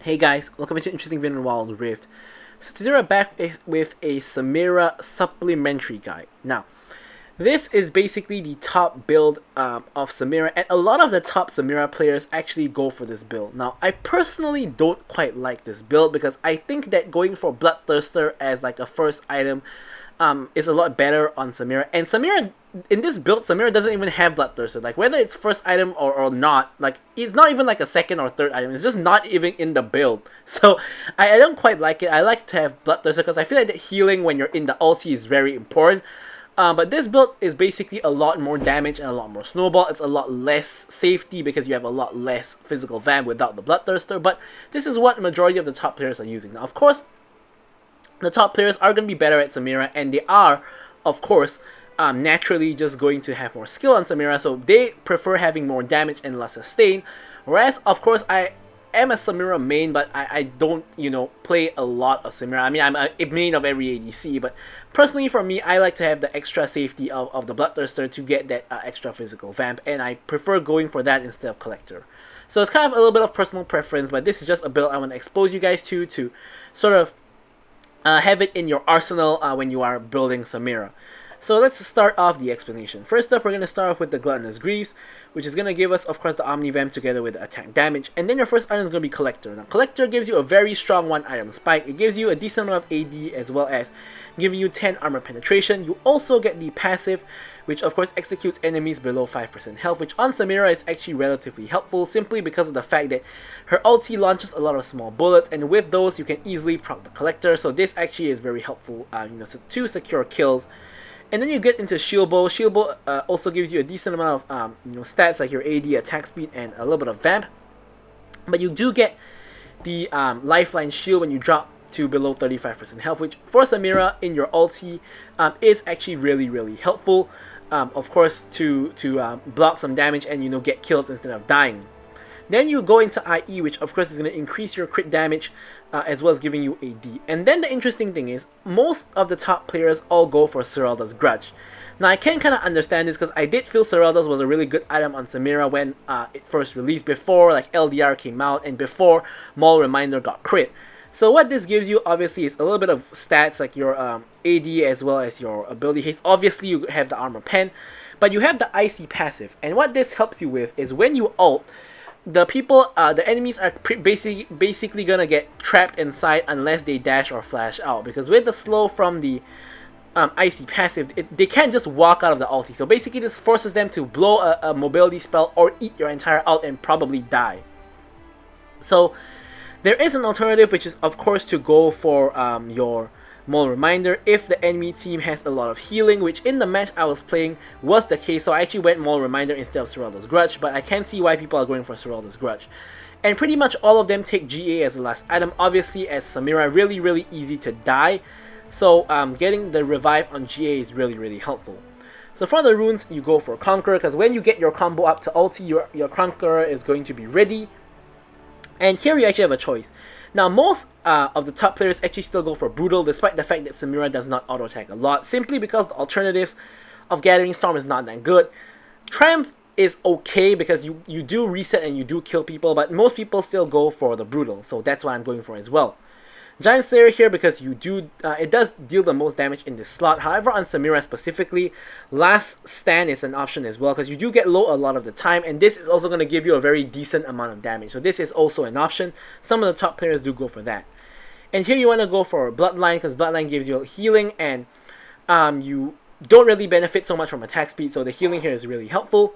Hey guys, welcome to an interesting video on Wild Rift. So today we're back with a Samira supplementary guide. Now, this is basically the top build of Samira, and a lot of the top Samira players actually go for this build. Now, I personally don't quite like this build because I think that going for Bloodthirster as like a first item is a lot better on Samira. And Samira, in this build, Samira doesn't even have Bloodthirster. Like, whether it's first item or not, like, it's not even like a second or third item. It's just not even in the build. So, I don't quite like it. I like to have Bloodthirster because I feel like that healing when you're in the ulti is very important. But this build is basically a lot more damage and a lot more snowball. It's a lot less safety because you have a lot less physical vamp without the Bloodthirster. But this is what the majority of the top players are using. Now, of course, the top players are going to be better at Samira, and they are, of course, naturally just going to have more skill on Samira, so they prefer having more damage and less sustain. Whereas, of course, I am a Samira main, but I don't, play a lot of Samira. I mean, I'm a main of every ADC, but personally for me, I like to have the extra safety of the Bloodthirster to get that extra physical vamp, and I prefer going for that instead of Collector. So it's kind of a little bit of personal preference, but this is just a build I want to expose you guys to sort of have it in your arsenal when you are building Samira. So let's start off the explanation. First up, we're going to start off with the Gluttonous Greaves, which is going to give us, of course, the Omnivamp together with the attack damage. And then your first item is going to be Collector. Now, Collector gives you a very strong one-item spike. It gives you a decent amount of AD as well as giving you 10 armor penetration. You also get the passive, which of course executes enemies below 5% health, which on Samira is actually relatively helpful simply because of the fact that her ulti launches a lot of small bullets, and with those you can easily proc the Collector. So this actually is very helpful to secure kills. And then you get into Shield Bow. Shield Bow also gives you a decent amount of stats like your AD, attack speed, and a little bit of vamp. But you do get the lifeline shield when you drop to below 35% health, which for Samira in your ulti is actually really helpful. Of course, to block some damage and get kills instead of dying. Then you go into IE, which of course is going to increase your crit damage as well as giving you AD. And then the interesting thing is, most of the top players all go for Seralda's Grudge. Now I can kind of understand this because I did feel Seralda's was a really good item on Samira when it first released, before like LDR came out and before Maul Reminder got crit. So what this gives you obviously is a little bit of stats like your AD as well as your ability haste. Obviously you have the armor pen, but you have the Icy passive, and what this helps you with is when you ult, the enemies are basically gonna get trapped inside unless they dash or flash out, because with the slow from the Icy passive, they can't just walk out of the ulti. So basically this forces them to blow a mobility spell or eat your entire ult and probably die. So there is an alternative, which is of course to go for your Maul Reminder if the enemy team has a lot of healing, which in the match I was playing was the case. So I actually went Maul Reminder instead of Seralda's Grudge, but I can see why people are going for Seralda's Grudge. And pretty much all of them take GA as the last item. Obviously, as Samira, really easy to die, so getting the revive on GA is really helpful. So for the runes, you go for Conqueror, because when you get your combo up to ulti, your Conqueror is going to be ready. And here you actually have a choice. Now, most of the top players actually still go for Brutal, despite the fact that Samira does not auto-attack a lot, simply because the alternatives of Gathering Storm is not that good. Triumph is okay because you do reset and you do kill people, but most people still go for the Brutal, so that's what I'm going for as well. Giant Slayer here because it does deal the most damage in this slot. However, on Samira specifically, Last Stand is an option as well because you do get low a lot of the time, and this is also going to give you a very decent amount of damage. So this is also an option. Some of the top players do go for that. And here you want to go for Bloodline because Bloodline gives you healing, and you don't really benefit so much from attack speed, so the healing here is really helpful.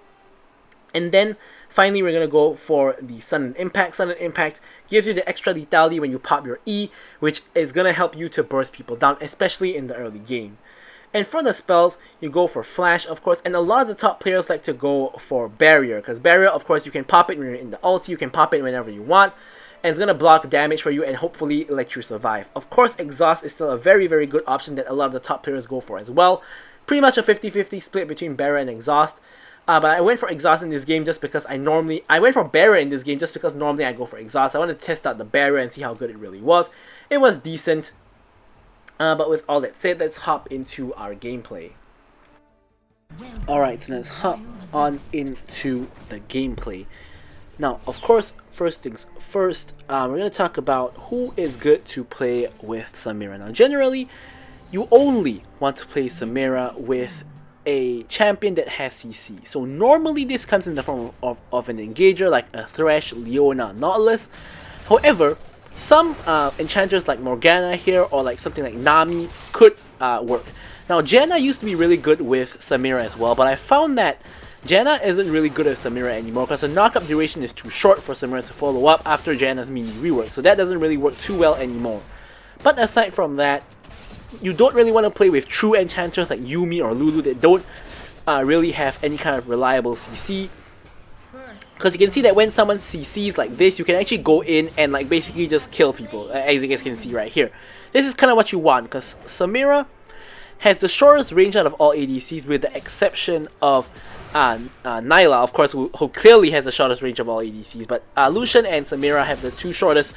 And then finally, we're going to go for the Sudden Impact. Sudden Impact gives you the extra lethality when you pop your E, which is going to help you to burst people down, especially in the early game. And for the spells, you go for Flash, of course, and a lot of the top players like to go for Barrier, because Barrier, of course, you can pop it when you're in the ulti, you can pop it whenever you want, and it's going to block damage for you and hopefully let you survive. Of course, Exhaust is still a very good option that a lot of the top players go for as well. Pretty much a 50-50 split between Barrier and Exhaust. But I went for Exhaust in this game just because I went for Barrier in this game just because normally I go for Exhaust. I wanted to test out the Barrier and see how good it really was. It was decent. But with all that said, let's hop into our gameplay. Alright, so let's hop on into the gameplay. Now, of course, first things first, we're going to talk about who is good to play with Samira. Now, generally, you only want to play Samira with a champion that has CC. So normally this comes in the form of an engager like a Thresh, Leona, Nautilus. However, some enchanters like Morgana here or like something like Nami could work. Now Janna used to be really good with Samira as well, but I found that Janna isn't really good at Samira anymore because the knockup duration is too short for Samira to follow up after Janna's mini rework, so that doesn't really work too well anymore. But aside from that, you don't really want to play with true enchanters like Yuumi or Lulu that don't really have any kind of reliable CC. Because you can see that when someone CCs like this, you can actually go in and like basically just kill people, as you guys can see right here. This is kind of what you want, because Samira has the shortest range out of all ADCs with the exception of Nyla, of course, who clearly has the shortest range of all ADCs. But Lucian and Samira have the two shortest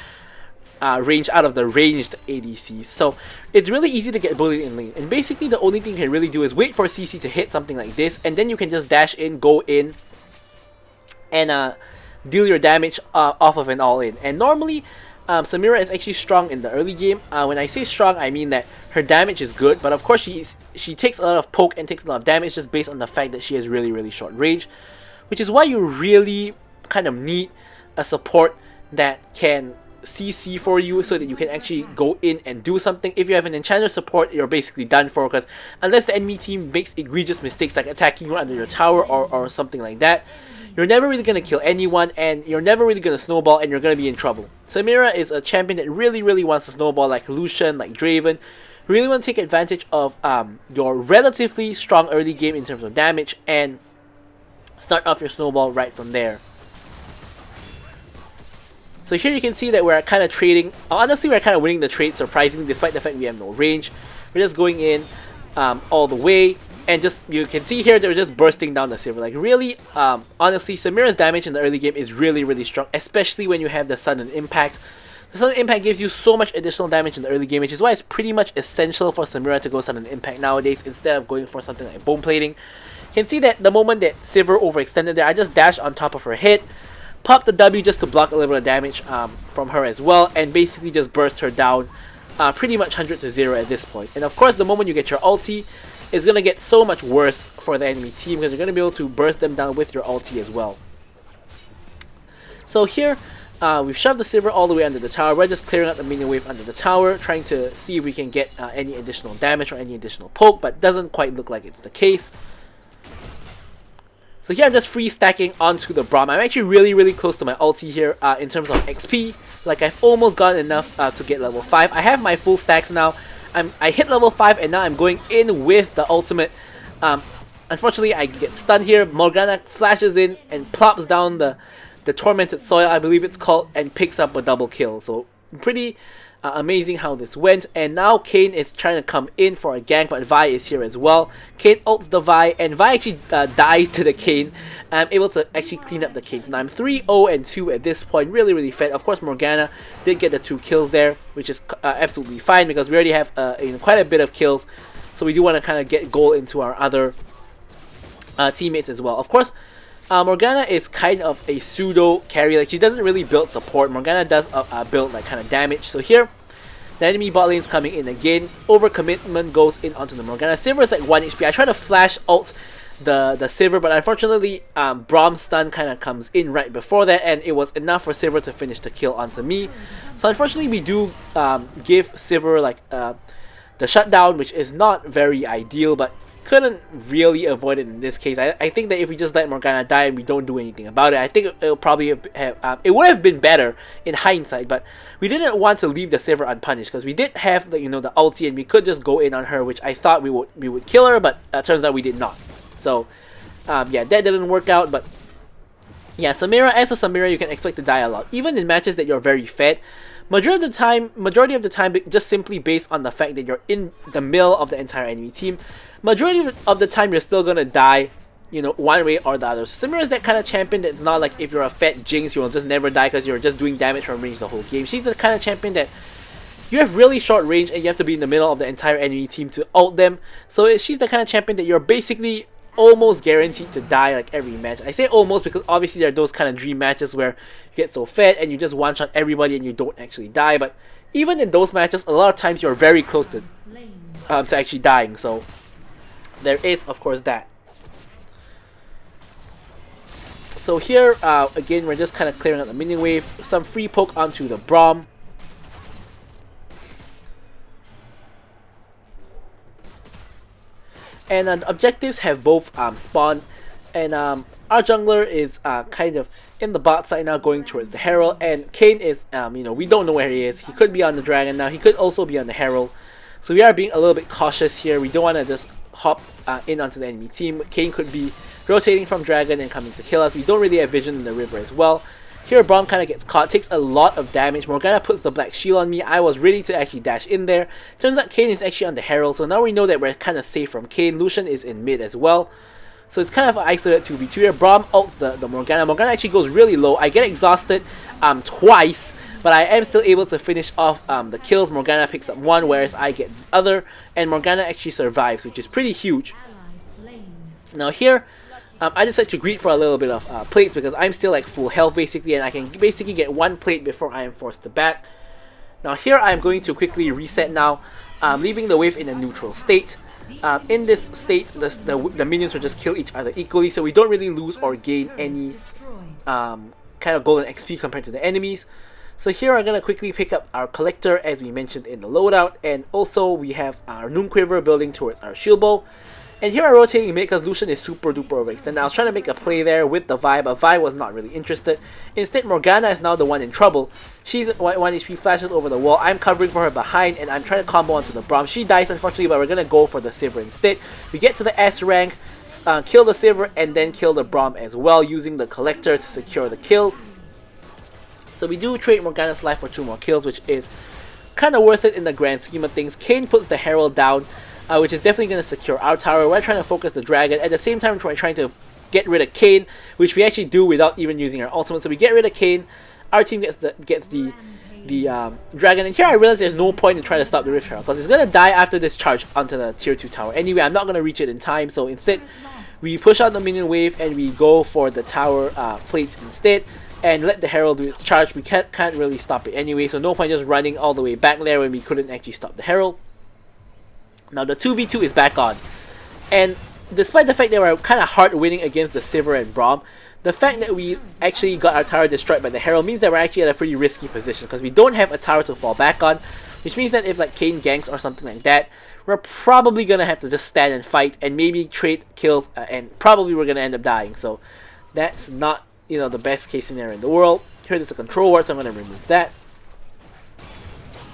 range out of the ranged ADCs. So it's really easy to get bullied in lane. And basically the only thing you can really do is wait for CC to hit something like this, and then you can just dash in, go in, and deal your damage off of an all-in. And normally, Samira is actually strong in the early game. When I say strong, I mean that her damage is good, but of course she takes a lot of poke and takes a lot of damage just based on the fact that she has really, really short range, which is why you really kind of need a support that can CC for you so that you can actually go in and do something. If you have an enchanter support, you're basically done for, because unless the enemy team makes egregious mistakes like attacking you under your tower or something like that, you're never really going to kill anyone, and you're never really going to snowball, and you're going to be in trouble. Samira is a champion that really, really wants to snowball like Lucian, like Draven. You really want to take advantage of your relatively strong early game in terms of damage and start off your snowball right from there. So here you can see that we're kind of trading. Honestly, we're kind of winning the trade surprisingly, despite the fact we have no range. We're just going in all the way. And just, you can see here, they're just bursting down the silver. Like really, honestly, Samira's damage in the early game is really, really strong, especially when you have the sudden impact. The sudden impact gives you so much additional damage in the early game, which is why it's pretty much essential for Samira to go sudden impact nowadays instead of going for something like bone plating. You can see that the moment that Sivir overextended there, I just dashed on top of her hit, popped the W just to block a little bit of damage from her as well, and basically just burst her down pretty much 100 to 0 at this point. And of course, the moment you get your ulti, it's going to get so much worse for the enemy team because you're going to be able to burst them down with your ulti as well. So here, we've shoved the Sivir all the way under the tower. We're just clearing out the minion wave under the tower, trying to see if we can get any additional damage or any additional poke, but doesn't quite look like it's the case. So here I'm just free stacking onto the Braum. I'm actually really, really close to my ulti here in terms of XP. Like I've almost gotten enough to get level 5. I have my full stacks now. I hit level 5 and now I'm going in with the ultimate. Unfortunately, I get stunned here. Morgana flashes in and plops down the Tormented Soil, I believe it's called, and picks up a double kill. So pretty amazing how this went. And now Kayn is trying to come in for a gank, but Vi is here as well. Kayn ults the Vi, and Vi actually dies to the Kayn. I'm able to actually clean up the Kayn. So now I'm 3-0-2 at this point. Really, really fed. Of course, Morgana did get the 2 kills there, which is absolutely fine because we already have quite a bit of kills. So we do want to kind of get goal into our other teammates as well. Of course, Morgana is kind of a pseudo carry. Like she doesn't really build support. Morgana does build like kind of damage. So here, the enemy bot lane is coming in again. Overcommitment goes in onto the Morgana. Sivir is like 1 HP. I try to flash ult the Sivir, but unfortunately, Braum's stun kind of comes in right before that, and it was enough for Sivir to finish the kill onto me. So unfortunately, we do give Sivir like the shutdown, which is not very ideal, but couldn't really avoid it in this case. I think that if we just let Morgana die and we don't do anything about it, I think it'll probably have it would have been better in hindsight, but we didn't want to leave the Sivir unpunished because we did have the the ulti and we could just go in on her, which I thought we would kill her, but turns out we did not. So yeah, that didn't work out. But yeah, Samira, as a Samira, you can expect to die a lot, even in matches that you're very fed. Majority of the time, just simply based on the fact that you're in the middle of the entire enemy team, majority of the time you're still gonna die, one way or the other. Samira is that kind of champion that's not like if you're a fat Jinx, you'll just never die because you're just doing damage from range the whole game. She's the kind of champion that you have really short range and you have to be in the middle of the entire enemy team to ult them. So she's the kind of champion that you're basically almost guaranteed to die like every match. I say almost because obviously there are those kind of dream matches where you get so fed and you just one-shot everybody and you don't actually die. But even in those matches, a lot of times you're very close to actually dying. So there is, of course, that. So here, again, we're just kind of clearing out the minion wave. Some free poke onto the Braum. And the objectives have both spawned, and our jungler is kind of in the bot side now, going towards the Herald, and Kayn is, we don't know where he is. He could be on the Dragon now, he could also be on the Herald. So we are being a little bit cautious here. We don't want to just hop in onto the enemy team. Kayn could be rotating from Dragon and coming to kill us. We don't really have vision in the river as well. Here, Braum kind of gets caught, takes a lot of damage. Morgana puts the black shield on me. I was ready to actually dash in there. Turns out Kayn is actually on the Herald, so now we know that we're kind of safe from Kayn. Lucian is in mid as well. So it's kind of an isolated 2v2 here. Braum ults the Morgana. Morgana actually goes really low. I get exhausted twice, but I am still able to finish off the kills. Morgana picks up one, whereas I get the other. And Morgana actually survives, which is pretty huge. Now here, I decided to greed for a little bit of plates because I'm still like full health basically, and I can basically get one plate before I am forced to back. Now here I'm going to quickly reset now, leaving the wave in a neutral state. In this state, the minions will just kill each other equally, so we don't really lose or gain any kind of golden XP compared to the enemies. So here I'm going to quickly pick up our collector as we mentioned in the loadout, and also we have our Noon Quiver building towards our shield bow. And here I'm rotating mid because Lucian is super duper overextended. I was trying to make a play there with the Vi, but Vi was not really interested. Instead, Morgana is now the one in trouble. She's at 1 HP, flashes over the wall. I'm covering for her behind, and I'm trying to combo onto the Braum. She dies unfortunately, but we're going to go for the Sivir instead. We get to the S rank, kill the Sivir, and then kill the Braum as well, using the Collector to secure the kills. So we do trade Morgana's life for 2 more kills, which is kind of worth it in the grand scheme of things. Kayn puts the Herald down, which is definitely going to secure our tower. We're trying to focus the Dragon. At the same time, we're trying to get rid of Kayn, which we actually do without even using our ultimate. So we get rid of Kayn. Our team gets the Dragon. And here I realize there's no point in trying to stop the Rift Herald because it's going to die after this charge onto the tier 2 tower. Anyway, I'm not going to reach it in time. So instead, we push out the minion wave and we go for the tower plates instead. And let the Herald do its charge. We can't really stop it anyway. So no point just running all the way back there when we couldn't actually stop the Herald. Now the 2v2 is back on, and despite the fact that we're kind of hard winning against the Sivir and Braum, the fact that we actually got our tower destroyed by the Herald means that we're actually at a pretty risky position because we don't have a tower to fall back on, which means that if like Kayn ganks or something like that, we're probably gonna have to just stand and fight and maybe trade kills, and probably we're gonna end up dying. So that's not the best case scenario in the world. Here there's a control ward, so I'm gonna remove that.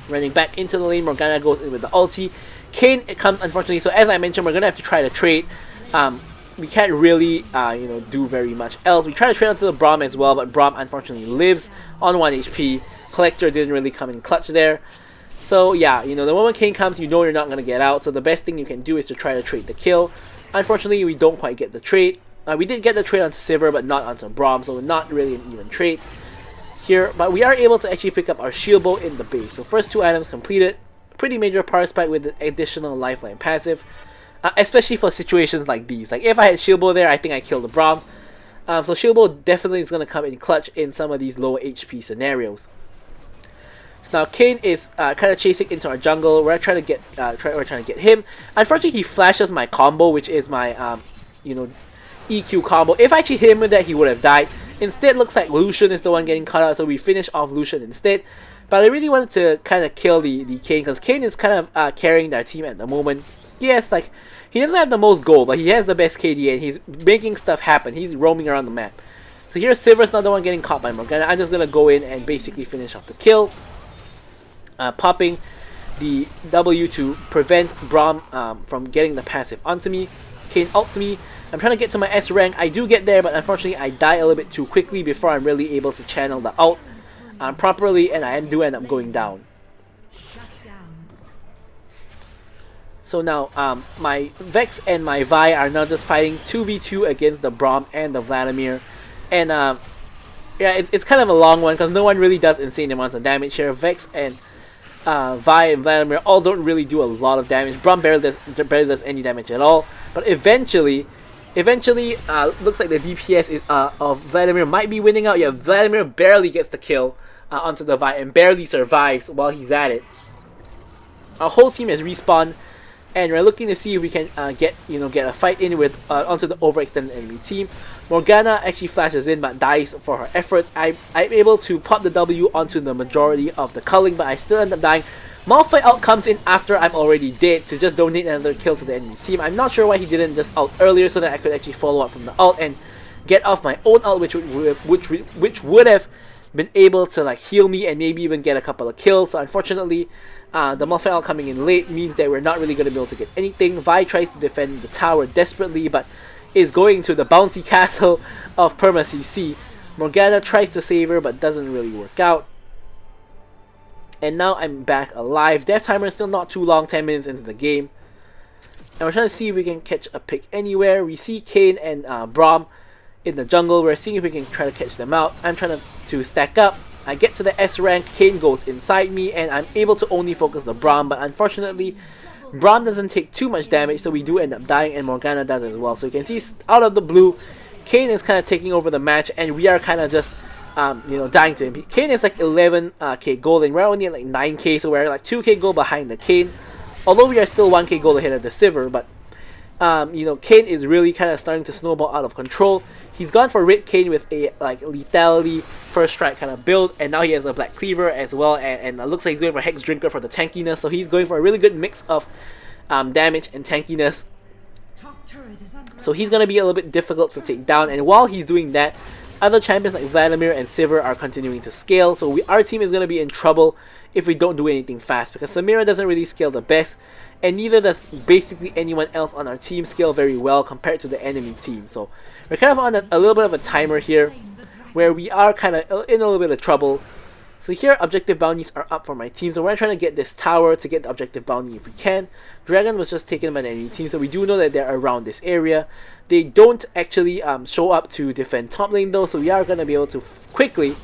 Running back into the lane, Morgana goes in with the ulti. Kayn comes unfortunately, so as I mentioned, we're gonna have to try to trade. We can't really do very much else. We try to trade onto the Braum as well, but Braum unfortunately lives on 1 HP. Collector didn't really come in clutch there. So yeah, the moment Kayn comes, you're not gonna get out. So the best thing you can do is to try to trade the kill. Unfortunately, we don't quite get the trade. We did get the trade onto Sivir, but not onto Braum, so not really an even trade here. But we are able to actually pick up our shield bow in the base. So first 2 items completed. Pretty major power spike with the additional lifeline passive, especially for situations like these. Like if I had shield bow there, I think I killed the Braum. So shield bow definitely is going to come in clutch in some of these lower HP scenarios. So now Kayn is kind of chasing into our jungle. We're trying to get him. Unfortunately, he flashes my combo, which is my EQ combo. If I actually hit him with that, he would have died. Instead, looks like Lucian is the one getting cut out, so we finish off Lucian instead. But I really wanted to kind of kill the Kayn because Kayn is kind of carrying their team at the moment. Yes, like he doesn't have the most gold, but he has the best KD and he's making stuff happen. He's roaming around the map. So here's Sivir's not the one getting caught by Morgana. I'm just gonna go in and basically finish off the kill, popping the W to prevent Braum from getting the passive onto me. Kayn ults me. I'm trying to get to my S rank. I do get there, but unfortunately I die a little bit too quickly before I'm really able to channel the ult properly, and I do end up going down. So now my Vex and my Vi are now just fighting 2v2 against the Braum and the Vladimir, and yeah, it's kind of a long one because no one really does insane amounts of damage here. Vex and Vi and Vladimir all don't really do a lot of damage. Braum barely does any damage at all, but eventually Eventually, looks like the DPS is of Vladimir might be winning out. Yeah, Vladimir barely gets the kill onto the Vi and barely survives while he's at it. Our whole team has respawned, and we're looking to see if we can get a fight in with onto the overextended enemy team. Morgana actually flashes in but dies for her efforts. I'm able to pop the W onto the majority of the culling, but I still end up dying. Malphite ult comes in after I'm already dead to just donate another kill to the enemy team. I'm not sure why he didn't just ult earlier so that I could actually follow up from the ult and get off my own ult, which would have been able to like heal me and maybe even get a couple of kills. So unfortunately, the Malphite ult coming in late means that we're not really going to be able to get anything. Vi tries to defend the tower desperately but is going to the bouncy castle of Perma CC. Morgana tries to save her but doesn't really work out. And now I'm back alive. Death timer is still not too long, 10 minutes into the game. And we're trying to see if we can catch a pick anywhere. We see Kayn and Braum in the jungle. We're seeing if we can try to catch them out. I'm trying to stack up. I get to the S rank, Kayn goes inside me, and I'm able to only focus the Braum. But unfortunately, Braum doesn't take too much damage, so we do end up dying, and Morgana does as well. So you can see out of the blue, Kayn is kind of taking over the match, and we are kind of just dying to him. Kayn is like 11k gold and we're only at like 9k, so we're like 2k gold behind the Kayn. Although we are still 1k gold ahead of the Sivir, but Kayn is really kind of starting to snowball out of control. He's gone for Red Kayn with a like lethality first strike kind of build, and now he has a Black Cleaver as well, and it looks like he's going for Hex Drinker for the tankiness, so he's going for a really good mix of damage and tankiness. So he's going to be a little bit difficult to take down, and while he's doing that, other champions like Vladimir and Sivir are continuing to scale, so our team is going to be in trouble if we don't do anything fast, because Samira doesn't really scale the best, and neither does basically anyone else on our team scale very well compared to the enemy team. So we're kind of on a little bit of a timer here, where we are kind of in a little bit of trouble. So here, objective bounties are up for my team, so we're trying to get this tower to get the objective bounty if we can. Dragon was just taken by the enemy team, so we do know that they're around this area. They don't actually show up to defend top lane though, so we are going to be able to quickly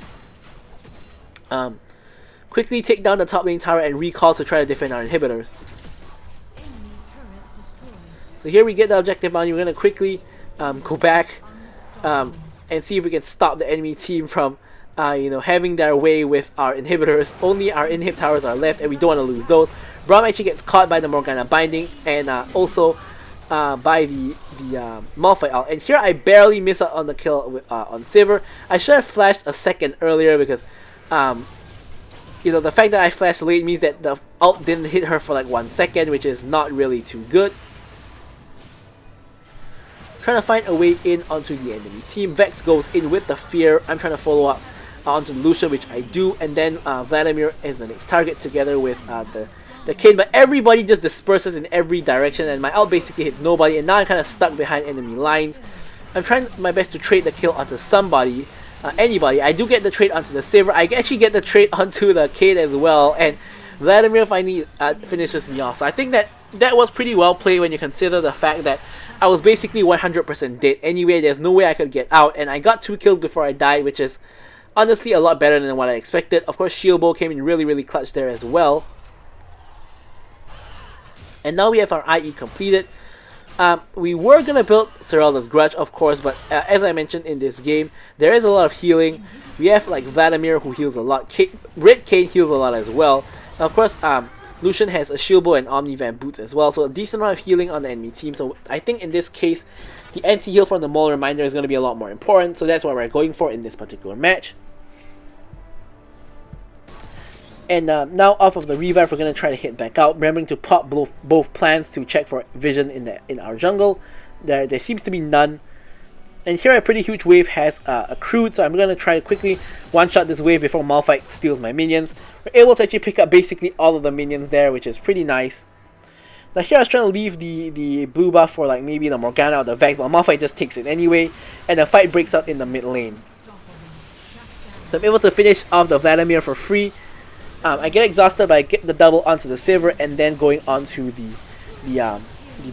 take down the top lane tower and recall to try to defend our inhibitors. So here we get the objective bounty. We're going to quickly go back and see if we can stop the enemy team from having their way with our inhibitors. Only our inhib towers are left, and we don't want to lose those. Braum actually gets caught by the Morgana binding, and also by the Malphite ult. And here I barely miss out on the kill with, on Sivir. I should have flashed a second earlier, because the fact that I flashed late means that the ult didn't hit her for like 1 second, which is not really too good. Trying to find a way in onto the enemy team. Vex goes in with the fear. I'm trying to follow up onto Lucian, which I do, and then Vladimir is the next target together with the Kayn, but everybody just disperses in every direction, and my ult basically hits nobody, and now I'm kind of stuck behind enemy lines. I'm trying my best to trade the kill onto somebody, anybody. I do get the trade onto the Sivir. I actually get the trade onto the Kayn as well, and Vladimir finally finishes me off. So I think that was pretty well played when you consider the fact that I was basically 100% dead anyway. There's no way I could get out, and I got 2 kills before I died, which is honestly a lot better than what I expected. Of course, Shield Bow came in really clutch there as well. And now we have our IE completed. We were going to build Serelda's Grudge, of course, but as I mentioned in this game, there is a lot of healing. We have like Vladimir, who heals a lot. Red Kayn heals a lot as well. And of course, Lucian has a Shield Bow and Omni-Van boots as well, so a decent amount of healing on the enemy team. So I think in this case, the anti-heal from the Maul Reminder is going to be a lot more important, so that's what we're going for in this particular match. And now off of the revive, we're going to try to hit back out, remembering to pop both plants to check for vision in our jungle. There seems to be none. And here a pretty huge wave has accrued, so I'm going to try to quickly one-shot this wave before Malphite steals my minions. We're able to actually pick up basically all of the minions there, which is pretty nice. Now here I was trying to leave the blue buff for like maybe the Morgana or the Vex, but Malphite just takes it anyway, and the fight breaks out in the mid lane. So I'm able to finish off the Vladimir for free. I get exhausted, but I get the double onto the Sivir, and then going onto the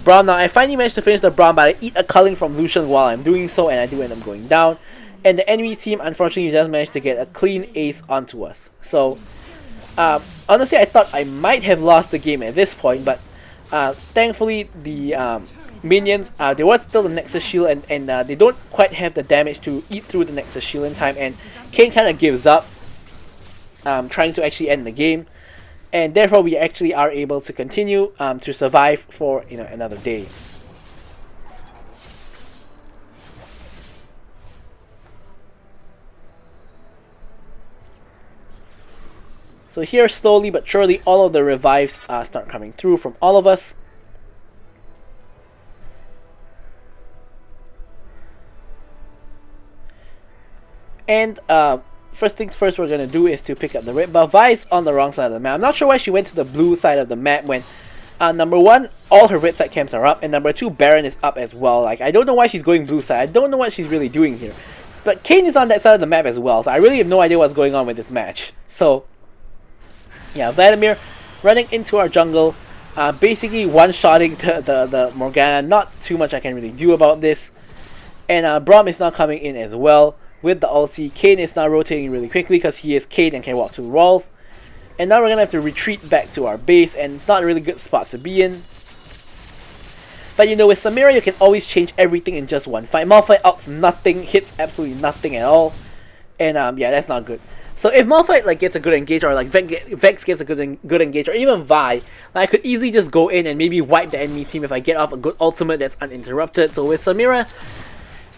Braum. Now I finally managed to finish the Braum, but I eat a culling from Lucian while I'm doing so, and I do end up going down. And the enemy team unfortunately just managed to get a clean ace onto us. So honestly, I thought I might have lost the game at this point, but thankfully the minions. There was still the Nexus Shield, and they don't quite have the damage to eat through the Nexus Shield in time, and Kayn kind of gives up, trying to actually end the game, and therefore we actually are able to continue to survive for another day. So here, slowly but surely, all of the revives start coming through from all of us. And first things first we're going to do is to pick up the red buff. Vi is on the wrong side of the map. I'm not sure why she went to the blue side of the map when number one, all her red side camps are up, and number two, Baron is up as well. Like, I don't know why she's going blue side. I don't know what she's really doing here. But Kayn is on that side of the map as well, so I really have no idea what's going on with this match. So yeah, Vladimir running into our jungle, basically one-shotting the Morgana. Not too much I can really do about this. And Braum is now coming in as well with the ulti. Kayn is now rotating really quickly because he is Kayn and can walk through walls. And now we're going to have to retreat back to our base, and it's not a really good spot to be in. But with Samira you can always change everything in just one fight. Malphite outs nothing, hits absolutely nothing at all. And yeah, that's not good. So if Malphite gets a good engage, or Vex gets a good engage, or even Vi, I could easily just go in and maybe wipe the enemy team if I get off a good ultimate that's uninterrupted. So with Samira,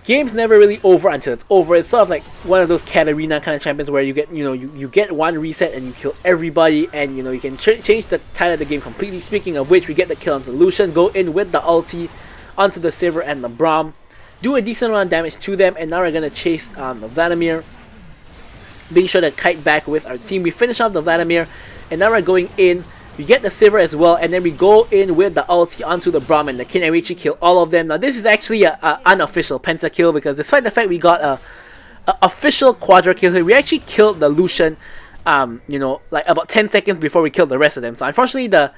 game's never really over until it's over. It's sort of like one of those Katarina kind of champions where you get you get one reset and you kill everybody, and you can change the tide of the game completely. Speaking of which, we get the kill on Lucian, go in with the ulti onto the Sivir and the Braum, do a decent amount of damage to them, and now we're gonna chase the Vladimir, being sure to kite back with our team. We finish off the Vladimir, and now we're going in. We get the Sivir as well, and then we go in with the ulti onto the Braum and the Kayn, and we actually kill all of them. Now this is actually an unofficial pentakill, because despite the fact we got a official quadra kill here, we actually killed the Lucian, like about 10 seconds before we killed the rest of them. So unfortunately the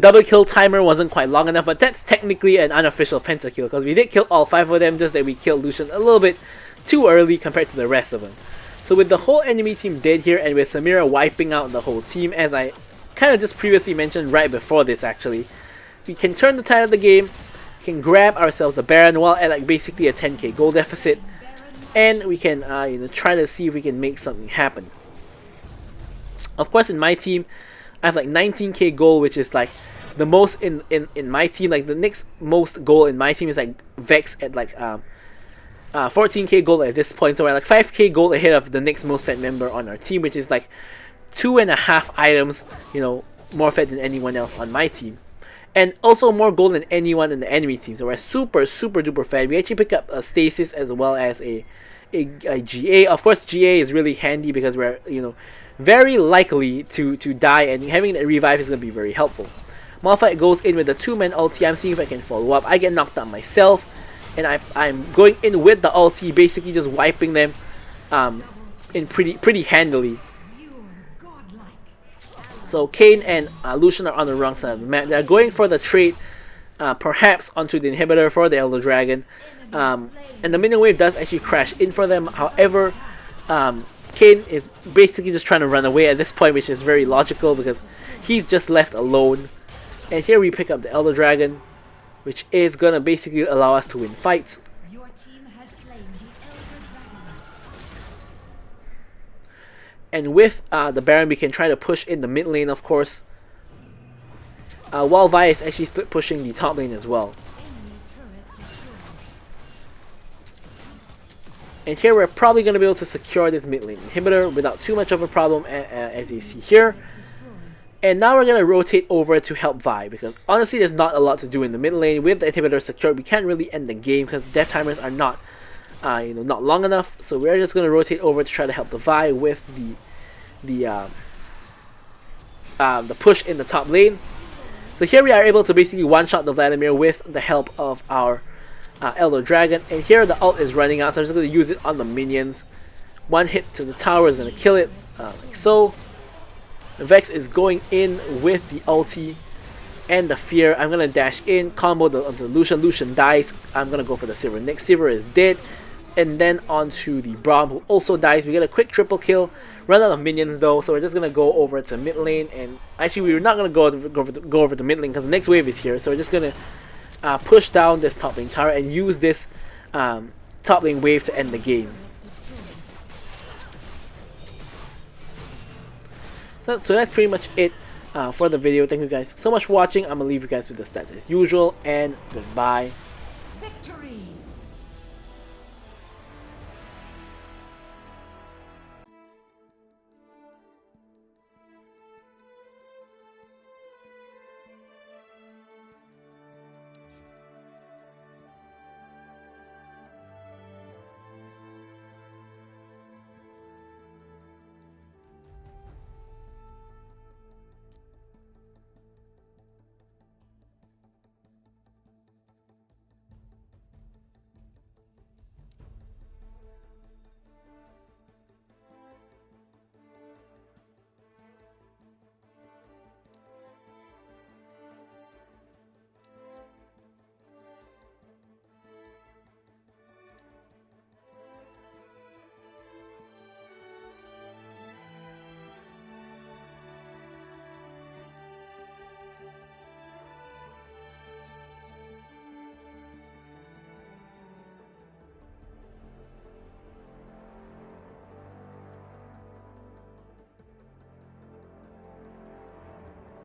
double kill timer wasn't quite long enough, but that's technically an unofficial pentakill, because we did kill all 5 of them, just that we killed Lucian a little bit too early compared to the rest of them. So with the whole enemy team dead here, and with Samira wiping out the whole team, as I kind of just previously mentioned right before this actually, we can turn the tide of the game, we can grab ourselves the Baron while at basically a 10k gold deficit, and we can try to see if we can make something happen. Of course, in my team, I have 19k gold, which is the most in my team. The next most gold in my team is Vex at 14k gold at this point, so we're 5k gold ahead of the next most fed member on our team, which is 2.5 items, more fed than anyone else on my team, and also more gold than anyone in the enemy team. So we're super duper fed. We actually pick up a stasis as well as a GA. Of course, GA is really handy because we're very likely to die, and having that revive is going to be very helpful. Malphite goes in with the 2-man ulti. I'm seeing if I can follow up. I get knocked out myself, and I'm going in with the ulti, basically just wiping them in pretty handily. So Kayn and Lucian are on the wrong side of the map. They're going for the trade, perhaps onto the inhibitor for the Elder Dragon. And the minion wave does actually crash in for them. However, Kayn is basically just trying to run away at this point, which is very logical because he's just left alone. And here we pick up the Elder Dragon, which is going to basically allow us to win fights. And with the Baron, we can try to push in the mid lane, of course, while Vi is actually pushing the top lane as well. And here we're probably going to be able to secure this mid lane inhibitor without too much of a problem, as you see here. And now we're going to rotate over to help Vi, because honestly there's not a lot to do in the mid lane. With the inhibitor secured, we can't really end the game because death timers are not not long enough. So we're just going to rotate over to try to help the Vi with the push in the top lane. So here we are able to basically one-shot the Vladimir with the help of our Elder Dragon. And here the ult is running out, so I'm just going to use it on the minions. One hit to the tower is going to kill it, like so. Vex is going in with the ulti and the fear. I'm going to dash in, combo onto Lucian. Lucian dies. I'm going to go for the Sivir next. Sivir is dead. And then onto the Braum, who also dies. We get a quick triple kill. Run out of minions though, so we're just going to go over to mid lane. And actually, we're not going to go over to mid lane because the next wave is here. So we're just going push down this top lane tower and use this top lane wave to end the game. So that's pretty much it for the video. Thank you guys so much for watching. I'm gonna leave you guys with the stats as usual, and goodbye. Victory!